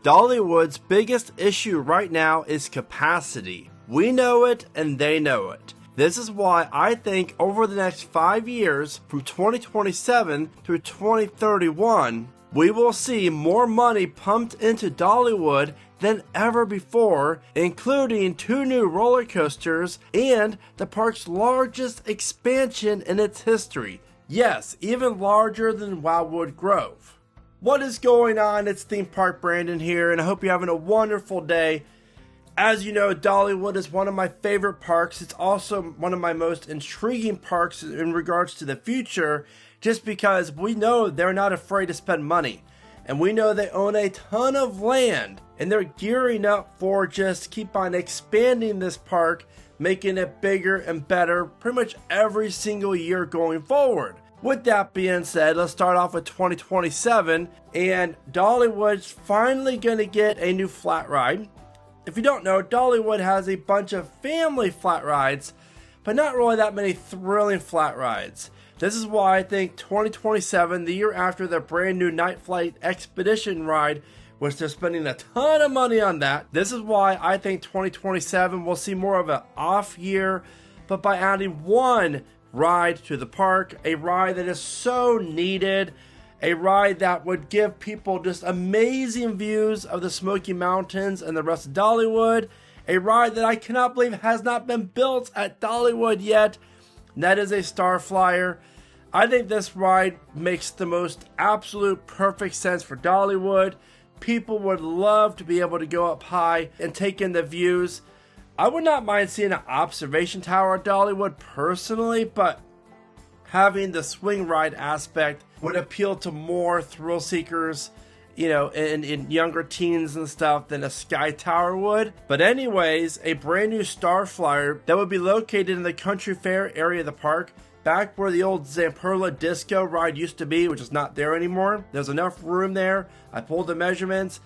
Dollywood's biggest issue right now is capacity. We know it and they know it. This is why I think over the next 5 years, from 2027 through 2031, we will see more money pumped into Dollywood than ever before, including 2 new roller coasters and the park's largest expansion in its history. Yes, even larger than Wildwood Grove. What is going on? It's Theme Park Brandon here, and I hope you're having a wonderful day. As you know, Dollywood is one of my favorite parks. It's also one of my most intriguing parks in regards to the future, just because we know they're not afraid to spend money. And we know they own a ton of land, and they're gearing up for just keep on expanding this park, making it bigger and better pretty much every single year going forward. With that being said, let's start off with 2027, and Dollywood's finally going to get a new flat ride. If you don't know, Dollywood has a bunch of family flat rides, but not really that many thrilling flat rides. This is why I think 2027, the year after their brand new Night Flight Expedition ride, which they're spending a ton of money on that. This is why I think 2027 will see more of an off year, but by adding one ride to the park, a ride that is so needed, a ride that would give people just amazing views of the Smoky Mountains and the rest of Dollywood, a ride that I cannot believe has not been built at Dollywood yet, and that is a Star Flyer. I think this ride makes the most absolute perfect sense for Dollywood. People would love to be able to go up high and take in the views. I would not mind seeing an observation tower at Dollywood personally, but having the swing ride aspect would appeal to more thrill seekers, you know, in younger teens and stuff than a Sky Tower would. But anyways, a brand new Star Flyer that would be located in the Country Fair area of the park, back where the old Zamperla Disco ride used to be, which is not there anymore. There's enough room there. I pulled the measurements.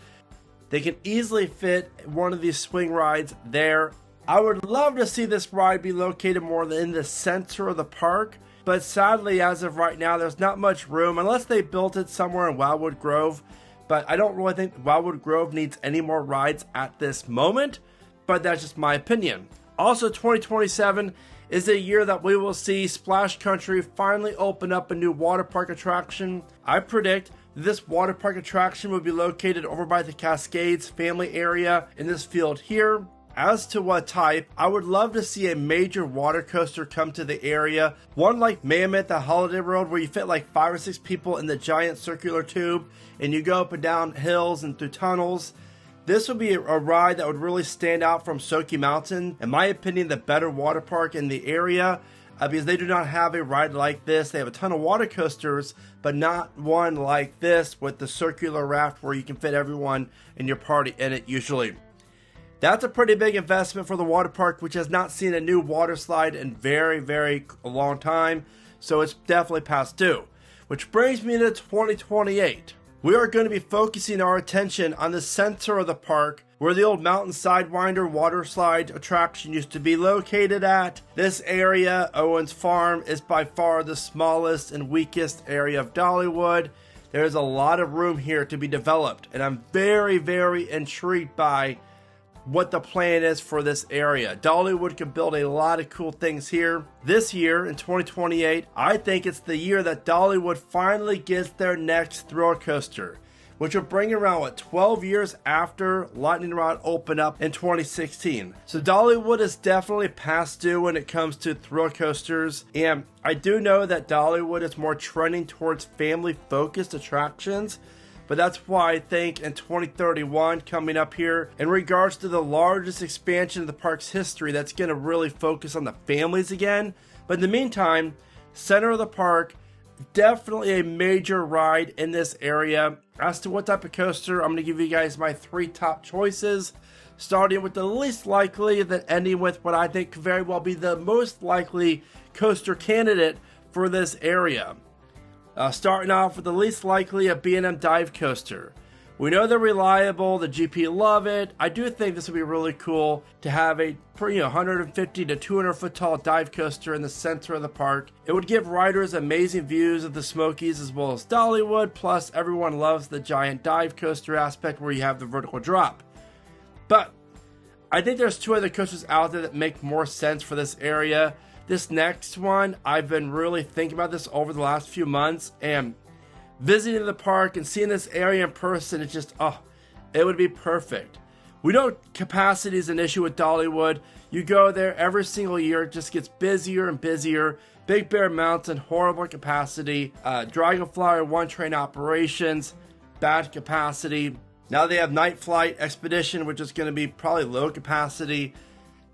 They can easily fit one of these swing rides there. I would love to see this ride be located more in the center of the park, but sadly, as of right now, there's not much room unless they built it somewhere in Wildwood Grove. But I don't really think Wildwood Grove needs any more rides at this moment, but that's just my opinion. Also, 2027 is a year that we will see Splash Country finally open up a new water park attraction. I predict this water park attraction will be located over by the Cascades family area in this field here. As to what type, I would love to see a major water coaster come to the area. One like Mammoth at Holiday World, where you fit like 5 or 6 people in the giant circular tube and you go up and down hills and through tunnels. This would be a ride that would really stand out from Smoky Mountain. In my opinion, the better water park in the area, because they do not have a ride like this. They have a ton of water coasters, but not one like this with the circular raft where you can fit everyone in your party in it usually. That's a pretty big investment for the water park, which has not seen a new water slide in very long time. So it's definitely past due. Which brings me to 2028. We are going to be focusing our attention on the center of the park, where the old Mountain Sidewinder water slide attraction used to be located at. This area, Owens Farm, is by far the smallest and weakest area of Dollywood. There's a lot of room here to be developed, and I'm very intrigued by what the plan is for this area. Dollywood can build a lot of cool things here. This year, in 2028, I think it's the year that Dollywood finally gets their next thrill coaster, which will bring around, 12 years after Lightning Rod opened up in 2016. So Dollywood is definitely past due when it comes to thrill coasters, and I do know that Dollywood is more trending towards family-focused attractions. But that's why I think in 2031 coming up here, in regards to the largest expansion of the park's history, that's going to really focus on the families again. But in the meantime, center of the park, definitely a major ride in this area. As to what type of coaster, I'm going to give you guys my 3 top choices, starting with the least likely, then ending with what I think could very well be the most likely coaster candidate for this area. Starting off with the least likely, a B&M dive coaster. We know they're reliable, the GP love it. I do think this would be really cool to have a 150 to 200 foot tall dive coaster in the center of the park. It would give riders amazing views of the Smokies as well as Dollywood, plus everyone loves the giant dive coaster aspect where you have the vertical drop. But I think there's two other coasters out there that make more sense for this area. This next one, I've been really thinking about this over the last few months, and visiting the park and seeing this area in person, it's just, it would be perfect. We know capacity is an issue with Dollywood. You go there every single year, it just gets busier and busier. Big Bear Mountain, horrible capacity. Dragonfly, one train operations, bad capacity. Now they have Night Flight Expedition, which is going to be probably low capacity.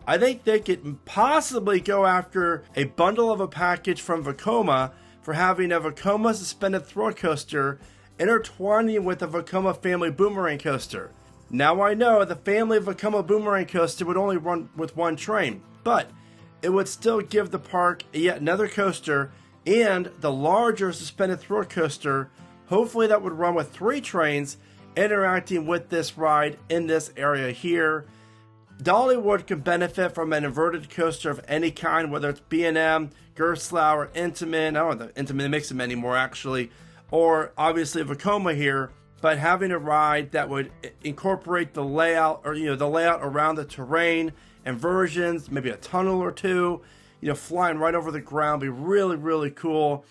I think they could possibly go after a bundle of a package from Vekoma for having a Vekoma suspended throw coaster intertwining with the Vekoma family boomerang coaster. Now I know the family Vekoma boomerang coaster would only run with one train, but it would still give the park yet another coaster and the larger suspended throw coaster, hopefully that would run with 3 trains interacting with this ride in this area here. Dollywood can benefit from an inverted coaster of any kind, whether it's B&M, Gerstlauer, or Intamin. I don't know if Intamin makes them anymore, actually. Or, obviously, Vekoma here. But having a ride that would incorporate the layout, or, the layout around the terrain, inversions, maybe a tunnel or two, flying right over the ground, be really, really cool.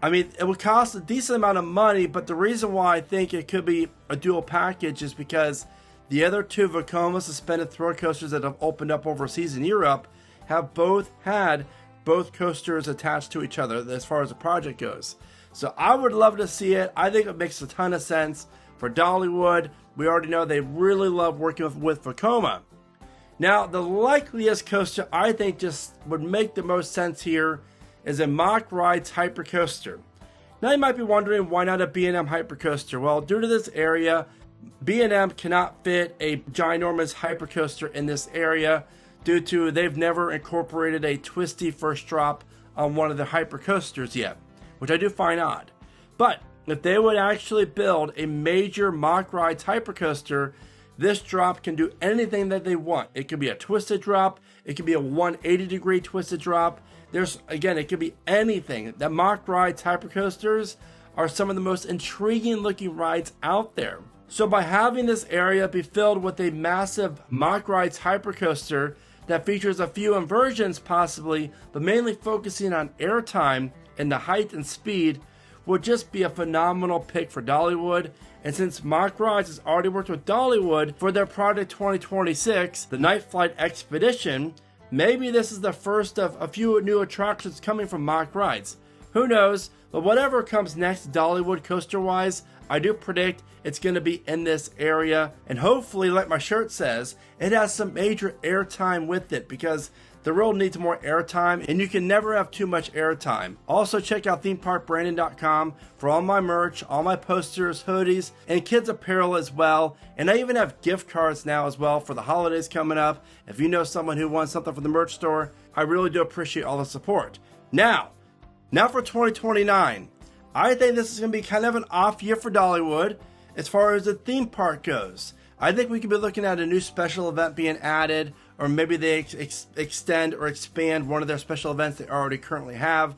I mean, it would cost a decent amount of money, but the reason why I think it could be a dual package is because the other 2 Vekoma suspended throw coasters that have opened up overseas in Europe have both had both coasters attached to each other as far as the project goes. So I would love to see it. I think it makes a ton of sense for Dollywood. We already know they really love working with Vekoma. Now, the likeliest coaster I think just would make the most sense here is a Mack Rides Hypercoaster. Now you might be wondering, why not a B&M Hypercoaster? Well, due to this area, B&M cannot fit a ginormous hypercoaster in this area due to they've never incorporated a twisty first drop on one of the hypercoasters yet, which I do find odd. But if they would actually build a major Mack Rides hypercoaster, this drop can do anything that they want. It could be a twisted drop, it could be a 180 degree twisted drop. It could be anything. The Mack Rides hypercoasters are some of the most intriguing looking rides out there. So by having this area be filled with a massive Mack Rides hypercoaster that features a few inversions possibly, but mainly focusing on airtime and the height and speed, would just be a phenomenal pick for Dollywood. And since Mack Rides has already worked with Dollywood for their Project 2026, the Night Flight Expedition, maybe this is the first of a few new attractions coming from Mack Rides. Who knows? But whatever comes next Dollywood coaster-wise, I do predict it's going to be in this area. And hopefully, like my shirt says, it has some major airtime with it, because the world needs more airtime, and you can never have too much airtime. Also, check out themeparkbrandon.com for all my merch, all my posters, hoodies, and kids apparel as well. And I even have gift cards now as well for the holidays coming up. If you know someone who wants something from the merch store, I really do appreciate all the support. Now for 2029. I think this is going to be kind of an off year for Dollywood as far as the theme park goes. I think we could be looking at a new special event being added, or maybe they extend or expand one of their special events they already currently have.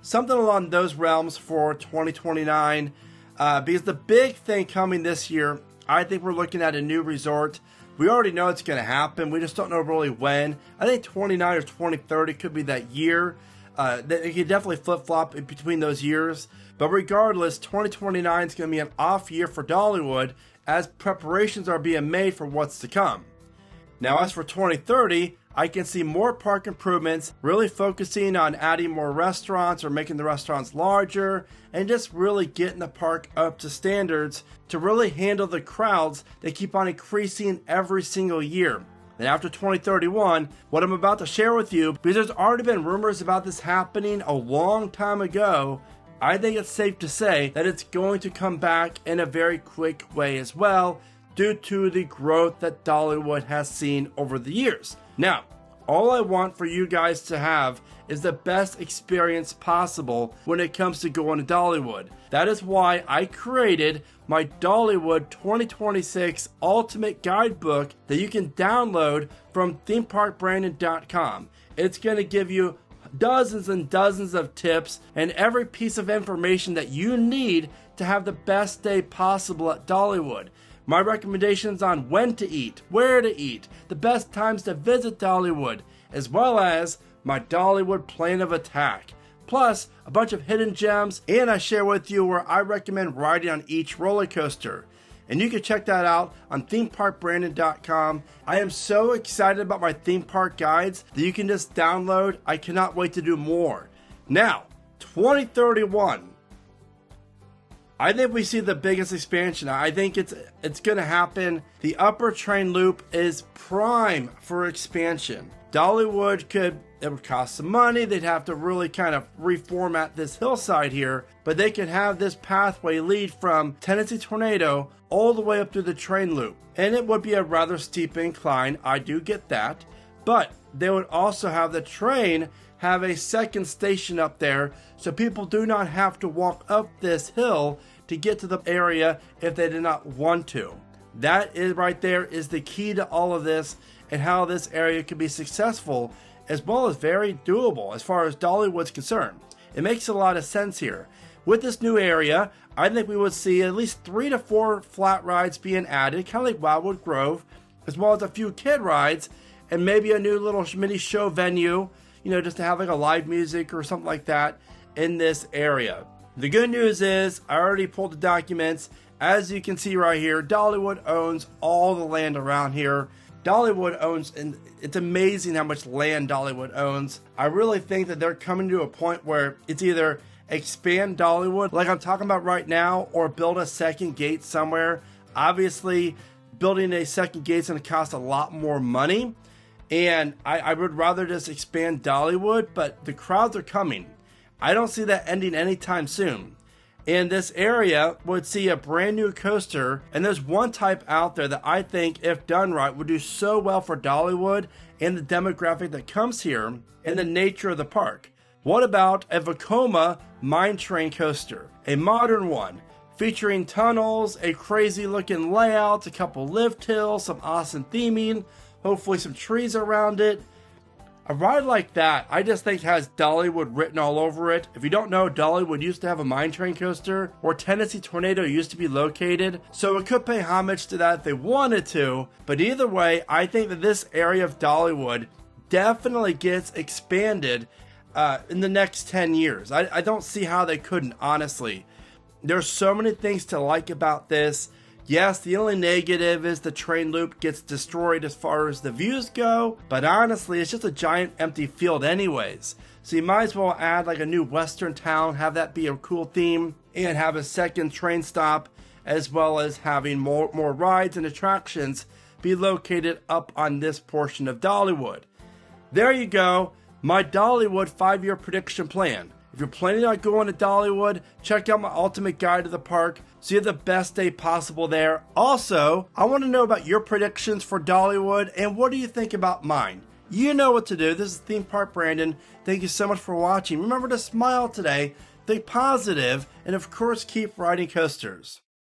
Something along those realms for 2029. Because the big thing coming this year, I think we're looking at a new resort. We already know it's going to happen. We just don't know really when. I think 29 or 2030 could be that year. It could definitely flip-flop in between those years. But regardless, 2029 is going to be an off year for Dollywood as preparations are being made for what's to come. Now, as for 2030, I can see more park improvements, really focusing on adding more restaurants or making the restaurants larger, and just really getting the park up to standards to really handle the crowds that keep on increasing every single year. And after 2031, what I'm about to share with you, because there's already been rumors about this happening a long time ago, I think it's safe to say that it's going to come back in a very quick way as well, due to the growth that Dollywood has seen over the years. Now, All I want for you guys to have is the best experience possible when it comes to going to Dollywood. That is why I created my Dollywood 2026 Ultimate Guidebook that you can download from themeparkbrandon.com. It's going to give you dozens and dozens of tips and every piece of information that you need to have the best day possible at Dollywood. My recommendations on when to eat, where to eat, the best times to visit Dollywood, as well as my Dollywood plan of attack. Plus, a bunch of hidden gems, and I share with you where I recommend riding on each roller coaster. And you can check that out on themeparkbrandon.com. I am so excited about my theme park guides that you can just download. I cannot wait to do more. Now, 2031. I think we see the biggest expansion. I think it's going to happen. The upper train loop is prime for expansion. Dollywood it would cost some money. They'd have to really kind of reformat this hillside here, but they could have this pathway lead from Tennessee Tornado all the way up to the train loop. And it would be a rather steep incline. I do get that. But they would also have the train have a second station up there, so people do not have to walk up this hill to get to the area if they did not want to. That is right there is the key to all of this and how this area can be successful, as well as very doable as far as Dollywood's concerned. It makes a lot of sense here. With this new area, I think we would see at least 3 to 4 flat rides being added, kind of like Wildwood Grove, as well as a few kid rides, and maybe a new little mini show venue, just to have like a live music or something like that in this area. The good news is, I already pulled the documents. As you can see right here, Dollywood owns all the land around here. Dollywood owns, and it's amazing how much land Dollywood owns. I really think that they're coming to a point where it's either expand Dollywood, like I'm talking about right now, or build a second gate somewhere. Obviously, building a second gate is going to cost a lot more money, and I would rather just expand Dollywood, but the crowds are coming. I don't see that ending anytime soon. And this area would see a brand new coaster, and there's one type out there that I think, if done right, would do so well for Dollywood and the demographic that comes here and the nature of the park. What about a Vekoma mine train coaster? A modern one, featuring tunnels, a crazy looking layout, a couple lift hills, some awesome theming, hopefully some trees around it. A ride like that, I just think has Dollywood written all over it. If you don't know, Dollywood used to have a mine train coaster where Tennessee Tornado used to be located, so it could pay homage to that if they wanted to. But either way, I think that this area of Dollywood definitely gets expanded in the next 10 years. I don't see how they couldn't, honestly. There's so many things to like about this. Yes, the only negative is the train loop gets destroyed as far as the views go, but honestly, it's just a giant empty field anyways. So you might as well add like a new western town, have that be a cool theme, and have a second train stop, as well as having more rides and attractions be located up on this portion of Dollywood. There you go, my Dollywood 5-year prediction plan. If you're planning on going to Dollywood, check out my ultimate guide to the park so you have the best day possible there. Also, I want to know about your predictions for Dollywood and what do you think about mine. You know what to do. This is Theme Park Brandon. Thank you so much for watching. Remember to smile today, think positive, and of course keep riding coasters.